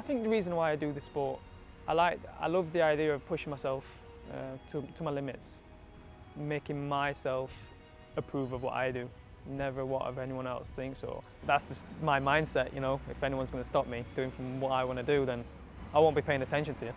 think the reason why I do this sport, I love the idea of pushing myself to my limits, making myself approve of what I do, never what anyone else thinks. Or that's just my mindset, you know. If anyone's going to stop me doing from what I want to do, then I won't be paying attention to you.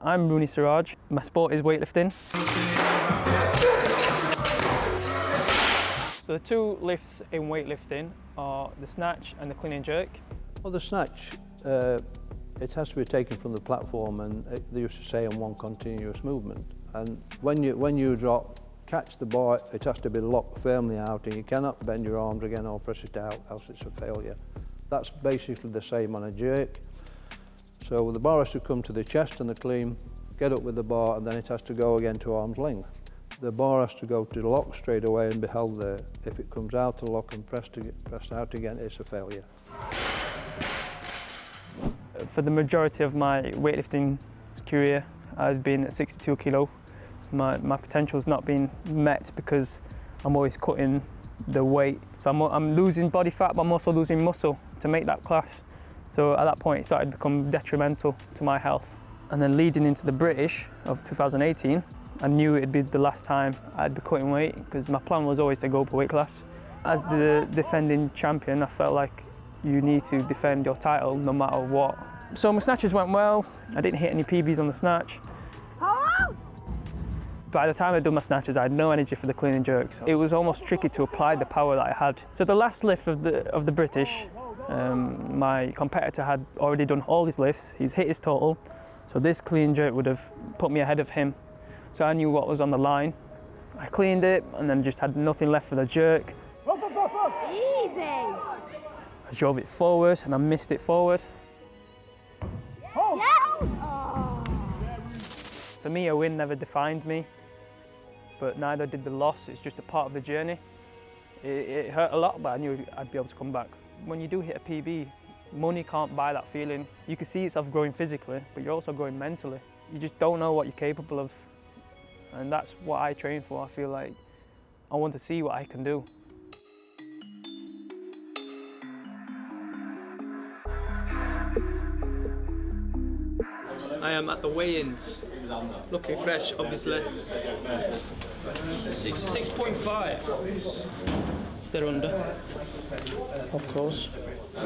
I'm Rooni Siraj. My sport is weightlifting. So the two lifts in weightlifting are the snatch and the clean and jerk. Well, the snatch, it has to be taken from the platform, and they used to say in one continuous movement. And when you drop, catch the bar, it has to be locked firmly out, and you cannot bend your arms again or press it out, else it's a failure. That's basically the same on a jerk. So the bar has to come to the chest and the clean, get up with the bar, and then it has to go again to arm's length. The bar has to go to the lock straight away and be held there. If it comes out to lock and pressed out again, it's a failure. For the majority of my weightlifting career, I've been at 62 kilo. My potential's not been met because I'm always cutting the weight. So I'm losing body fat, but I'm also losing muscle to make that class. So at that point, it started to become detrimental to my health. And then leading into the British of 2018, I knew it'd be the last time I'd be cutting weight because my plan was always to go up a weight class. As the defending champion, I felt like you need to defend your title no matter what. So my snatches went well. I didn't hit any PBs on the snatch. By the time I'd done my snatches, I had no energy for the clean and jerk. So it was almost tricky to apply the power that I had. So the last lift of the British, my competitor had already done all his lifts. He's hit his total. So this clean jerk would have put me ahead of him. So I knew what was on the line. I cleaned it and then just had nothing left for the jerk. Easy! I drove it forward and I missed it forward. Yeah. For me, a win never defined me, but neither did the loss. It's just a part of the journey. It hurt a lot, but I knew I'd be able to come back. When you do hit a PB, money can't buy that feeling. You can see yourself growing physically, but you're also growing mentally. You just don't know what you're capable of. And that's what I train for. I feel like I want to see what I can do. I am at the weigh-ins, looking fresh, obviously. 6.5. They're under, of course.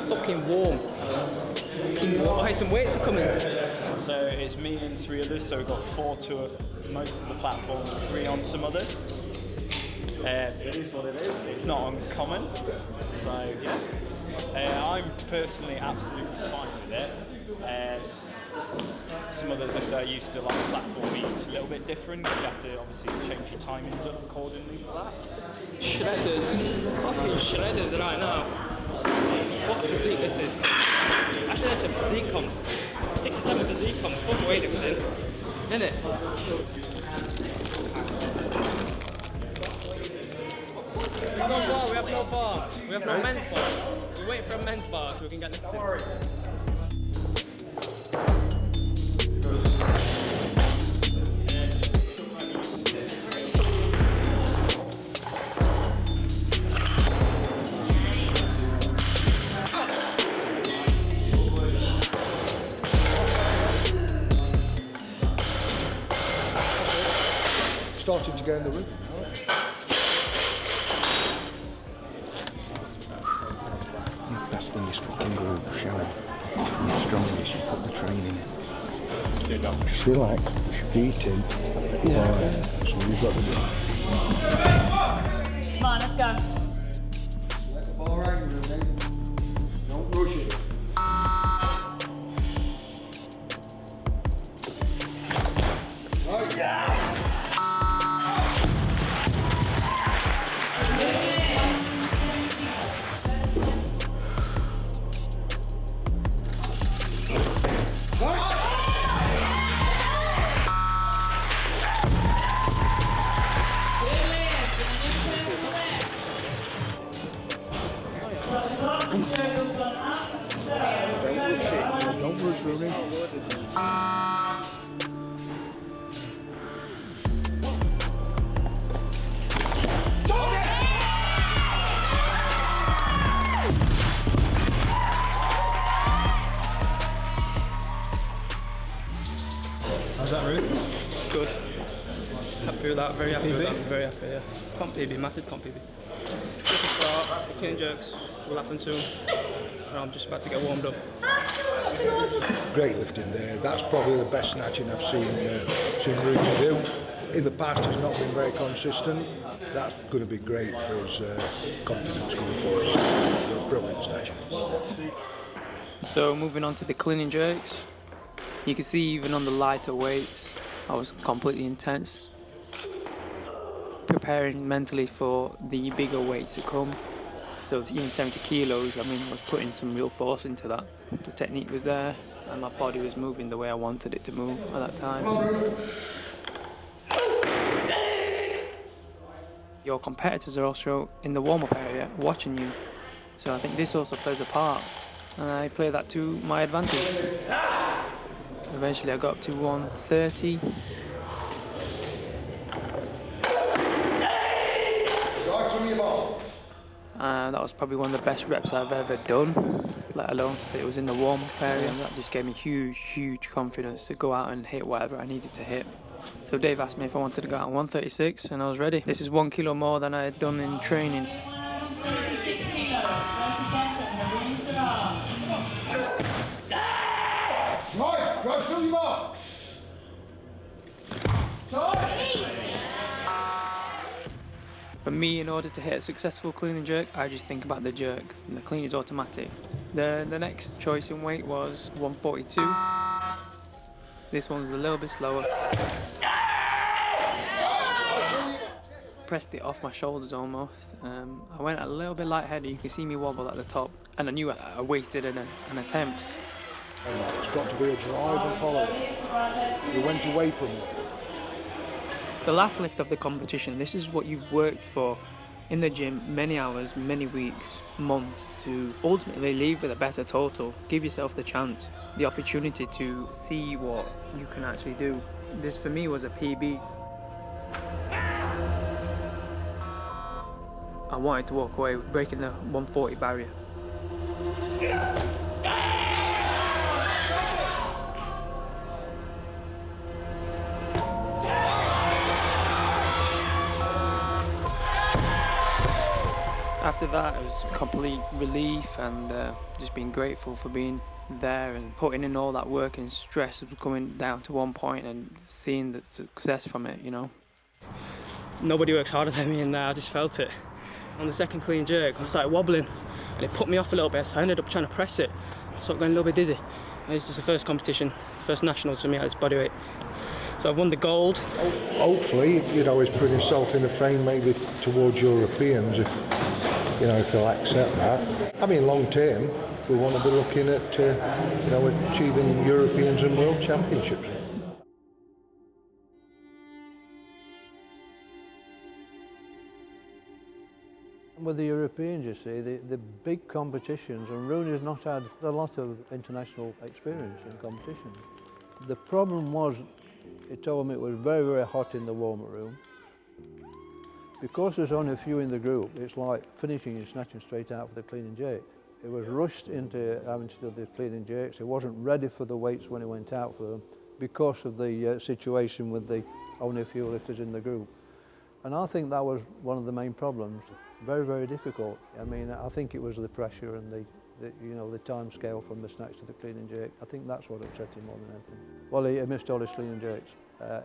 Fucking warm. Fucking warm. Oh, some weights are coming. So it's me and 3 others, so we've got 4 to most of the platforms, 3 on some others. It is what it is. It's not uncommon. So yeah, I'm personally absolutely fine with it. Some others, if they're used to like platform each, a little bit different, because you have to obviously change your timings up accordingly for that. Shredders, fucking shredders right now. What a physique this is. I should enter physique comp. 67 physique comp, fuck weightlifting, innit? We've no bar, we have no bar. We have no men's bar. We're waiting for a men's bar so we can get the Starting to go in the room. You're fast in this fucking group, shower. You're strongest, you put the training in. Just relax, feet in. Yeah. So you've got the Come on, let's go. Let the ball hang, don't rush it. Right. Yeah. Don't rush, Rooney. How's that, Root? Good. Happy with that, very happy with that, very happy, yeah. Can't PB, massive can't PB. Just a start, the clean jerks will happen soon. And I'm just about to get warmed up. Great lifting there. That's probably the best snatching I've seen Rooney do. In the past, he's not been very consistent. That's going to be great for his confidence going forward. Brilliant snatching. So moving on to the clean and jerks. You can see even on the lighter weights, I was completely intense. Preparing mentally for the bigger weights to come. So it's even 70 kilos, I mean, I was putting some real force into that. The technique was there, and my body was moving the way I wanted it to move at that time. Your competitors are also in the warm-up area watching you. So I think this also plays a part, and I play that to my advantage. Eventually I got up to 130. That was probably one of the best reps I've ever done, let alone to say it was in the warm-up area. That just gave me huge confidence to go out and hit whatever I needed to hit. So Dave asked me if I wanted to go out on 136, and I was ready. This is 1 kilo more than I had done in training. 136 kilos, first attention, Rooni Siraj. Right, drive through your mark. For me, in order to hit a successful clean and jerk, I just think about the jerk, and the clean is automatic. The next choice in weight was 142. This one was a little bit slower. Pressed it off my shoulders almost. I went a little bit lightheaded, you can see me wobble at the top, and I knew I wasted an attempt. It's got to be a drive and follow. You went away from it. The last lift of the competition, this is what you've worked for in the gym many hours, many weeks, months, to ultimately leave with a better total. Give yourself the chance, the opportunity to see what you can actually do. This for me was a PB. I wanted to walk away breaking the 140 barrier. After that, it was complete relief and just being grateful for being there and putting in all that work and stress of coming down to one point and seeing the success from it, you know. Nobody works harder than me in there, I just felt it. On the second clean jerk, I started wobbling and it put me off a little bit, so I ended up trying to press it. I started going a little bit dizzy. It's just the first competition, first nationals for me at this bodyweight. So I've won the gold. Hopefully, he's put himself in a frame maybe towards Europeans if he'll accept that. I mean, long term, we want to be looking at, achieving Europeans and World Championships. With the Europeans, you see, the big competitions, and Rooney's not had a lot of international experience in competitions. The problem was, he told me it was very, very hot in the warm-up room. Because there's only a few in the group, it's like finishing and snatching straight out for the clean and jerk. He was rushed into having to do the clean and jerks. He wasn't ready for the weights when he went out for them because of the situation with the only a few lifters in the group. And I think that was one of the main problems. Very, very difficult. I mean, I think it was the pressure and the time scale from the snatch to the clean and jerk. I think that's what upset him more than anything. Well, he missed all his clean and jerks.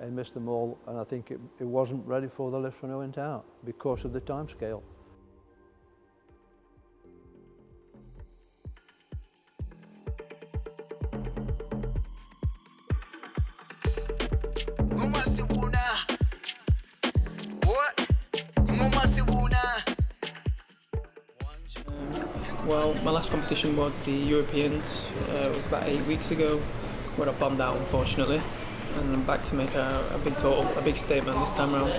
He missed them all, and I think it wasn't ready for the lift when he went out because of the time scale. Well, my last competition was the Europeans. It was about 8 weeks ago when I bombed out, unfortunately. And I'm back to make a big total, a big statement this time around.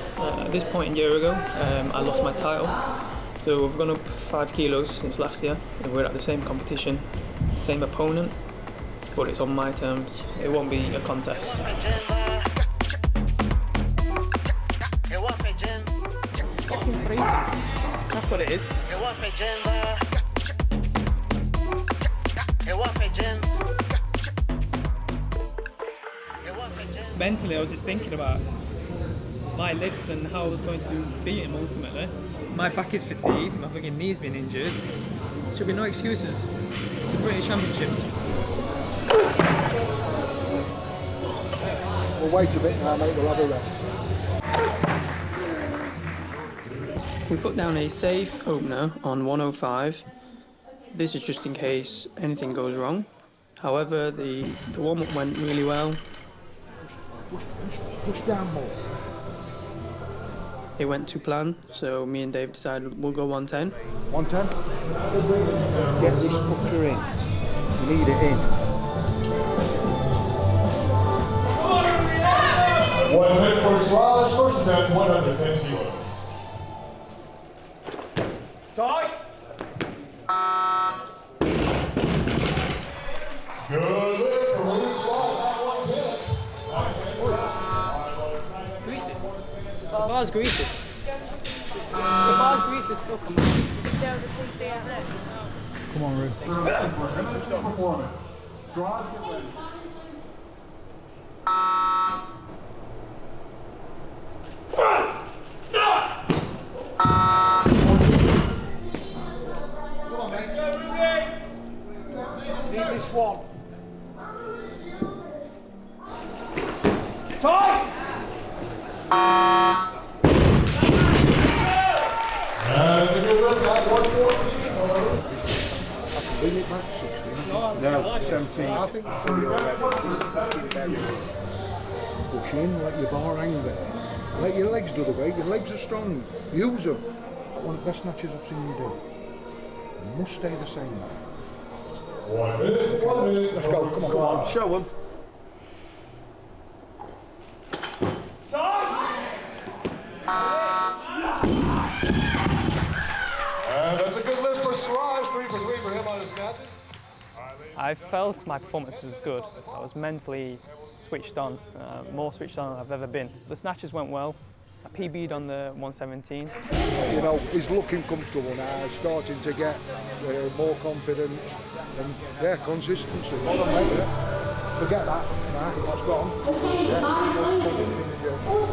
At this point a year ago, I lost my title So we've gone up 5 kilos since last year, and we're at the same competition, same opponent, but it's on my terms. It won't be a contest. Fucking freezing. That's what it is. Mentally, I was just thinking about my lifts and how I was going to beat him ultimately. My back is fatigued, my fucking knee's been injured. Should be no excuses. It's the British Championships. We'll wait a bit now, mate, we'll have a rest. We put down a safe opener on 105. This is just in case anything goes wrong. However, the warm-up went really well. Push down more. It went to plan, so me and Dave decided we'll go 110. 110? Get this fucker in. You need it in. 1 minute for Siraj, first attempt, 110 kilos. Tight. Good lift for Rooni Siraj at 110. Greasy. The bar's greasy. The bar's greasy as fuck. Come on, Ruth. Performance. Siraj, get ready. Come on, mate. Need this one. Tight. And it's a good lift at 114. Bring it back to 16. No, 17. I think until you're ready. Push in, let your bar hang there. Let your legs do the weight. Your legs are strong. Use them. One of the best snatches I've seen you do. You must stay the same way. 1 minute, 1 minute. Let's go. Come on. Show them. And that's a good lift for Siraj, 3 for 3 for him on his snatches. I felt my performance was good. I was mentally switched on, more switched on than I've ever been. The snatches went well. I PB'd on the 117. You know, he's looking comfortable now, starting to get more confidence and, yeah, consistency. Well done, mate. Forget that. Nah, that's gone.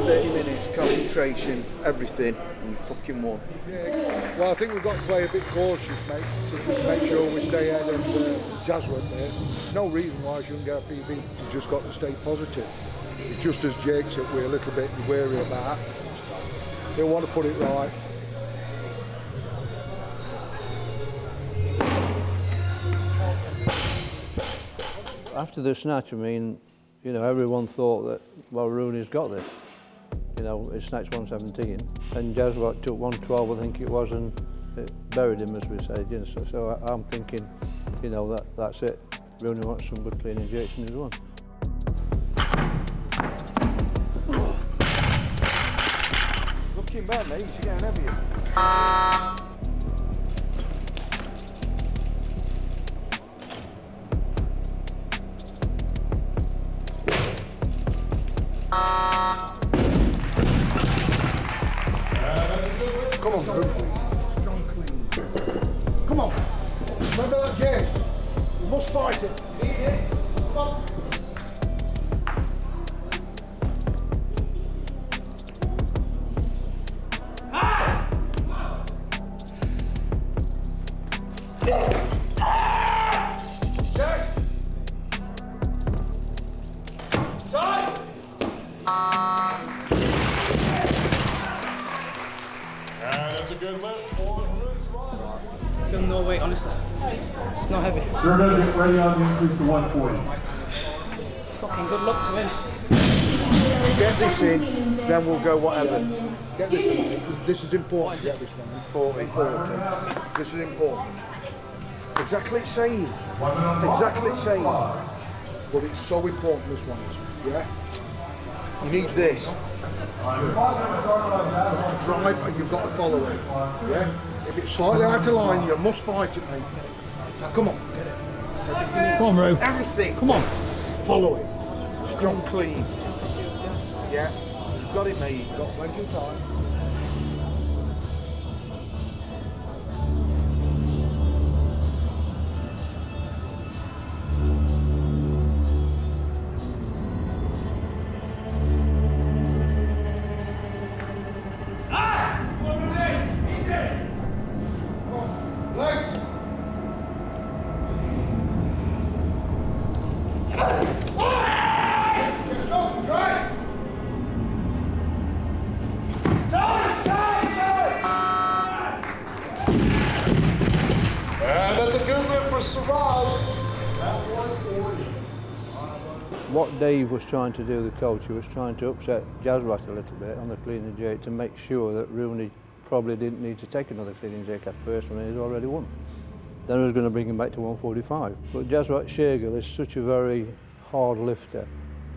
30 minutes, concentration, everything, and you fucking won. Yeah. Well, I think we've got to play a bit cautious, mate, to just make sure we stay ahead of Jazz went there. No reason why I shouldn't get a PB. You've just got to stay positive. It's just as Jake said, we're a little bit wary about. He'll want to put it right. After the snatch, I mean, you know, everyone thought that, well, Rooney's got this. You know, he snatched 117, and Jazz took 112, I think it was, and it buried him, as we said. You know, so I'm thinking, you know, that's it. Rooney wants some good clean injection as well. Looking back, mate, you're getting heavier. Come on, Drew. Come on. Remember that, James? You must fight it. Need it. Come on. Good lift for Rooni Siraj. I feel no weight, honestly. It's not heavy. You're going to get ready on the increase to 140. Fucking good luck to him. Get this in, then we'll go whatever. Get this one. This is important to get this one. 40. This is important. Exactly the same. Exactly the same. But it's so important, this one is. Yeah? You need this. You've got to drive and you've got to follow it. Yeah? If If it's slightly out of line, you must fight it, mate. Now, come on. Come on, Ro. Everything. Come on. Follow it. Strong, clean. Yeah. You've got it, mate. You've got plenty of time. That's a good lift for Siraj. What Dave was trying to do, the coach, he was trying to upset Jazrat a little bit on the clean and jerk to make sure that Rooney probably didn't need to take another clean and jerk at first when he's already won. Then he was going to bring him back to 145. But Jazrat Shergill is such a very hard lifter,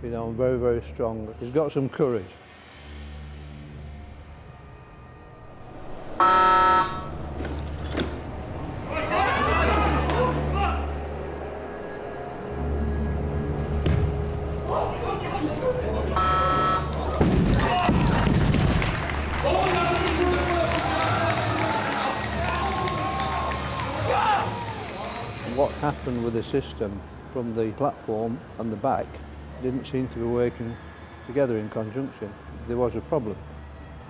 you know, very, very strong. He's got some courage. What happened with the system from the platform and the back didn't seem to be working together in conjunction. There was a problem.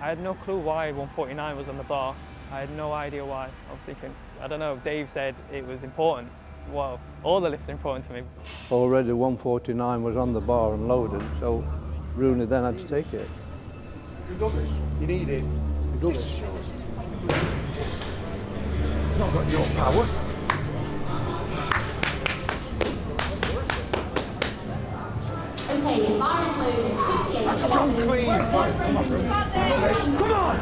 I had no clue why 149 was on the bar. I had no idea why. I was thinking, I don't know, Dave said it was important. Well, all the lifts are important to me. Already 149 was on the bar and loaded, so Rooney then had to take it. You've done this. You need it. You've done this. It's not got your power. Okay, bar is loaded. 58. Strong, clean. Come on, Rooney. Come on!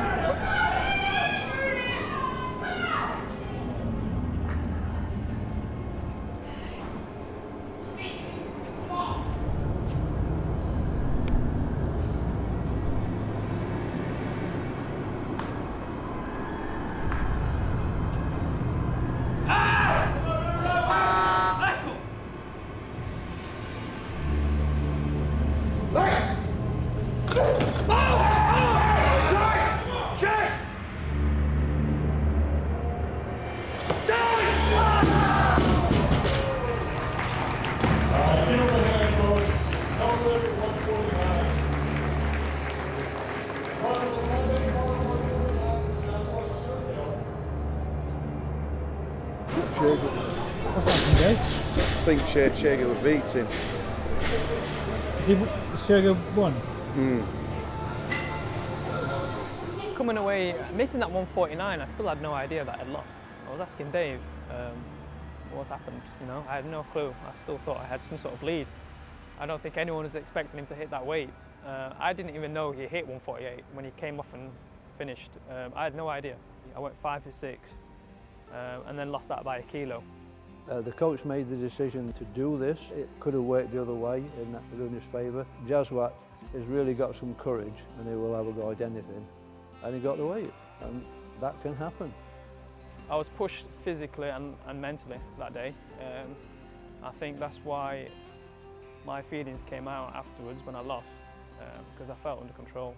What's happening, guys? I think Shergill was beating. Is he Shergill won? Coming away, missing that 149, I still had no idea that I'd lost. I was asking Dave what's happened, you know, I had no clue. I still thought I had some sort of lead. I don't think anyone was expecting him to hit that weight. I didn't even know he hit 148 when he came off and finished. I had no idea. I went 5 for 6 and then lost that by a kilo. The coach made the decision to do this. It could have worked the other way in Rooney's favour. Jazrat has really got some courage and he will have a go at anything. And he got the weight, and that can happen. I was pushed physically and mentally that day. I think that's why my feelings came out afterwards when I lost, because I felt under control.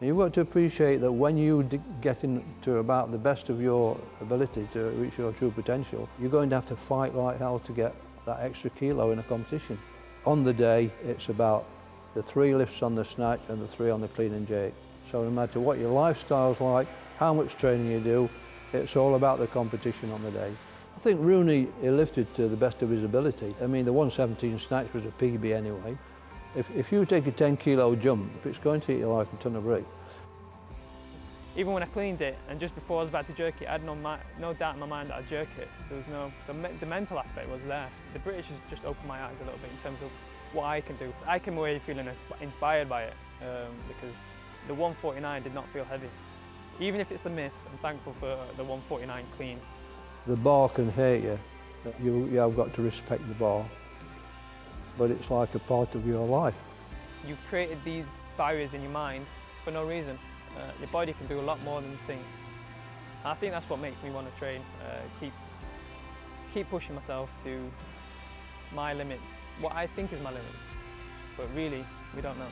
You've got to appreciate that when you get into about the best of your ability to reach your true potential, you're going to have to fight like hell to get that extra kilo in a competition. On the day, it's about the 3 lifts on the snatch and the 3 on the clean and jerk. So no matter what your lifestyle's like, how much training you do, it's all about the competition on the day. I think Rooney, he lifted to the best of his ability. I mean, the 117 snatch was a PB anyway. If you take a 10 kilo jump, it's going to hit you like a ton of brick. Even when I cleaned it, and just before I was about to jerk it, I had no doubt in my mind that I'd jerk it. There was no, so the mental aspect was there. The British has just opened my eyes a little bit in terms of what I can do. I came away feeling inspired by it because the 149 did not feel heavy. Even if it's a miss, I'm thankful for the 149 clean. The bar can hurt you. You have got to respect the bar, but it's like a part of your life. You've created these barriers in your mind for no reason. Your body can do a lot more than you think. I think that's what makes me want to train, keep pushing myself to my limits, what I think is my limits, but really, we don't know.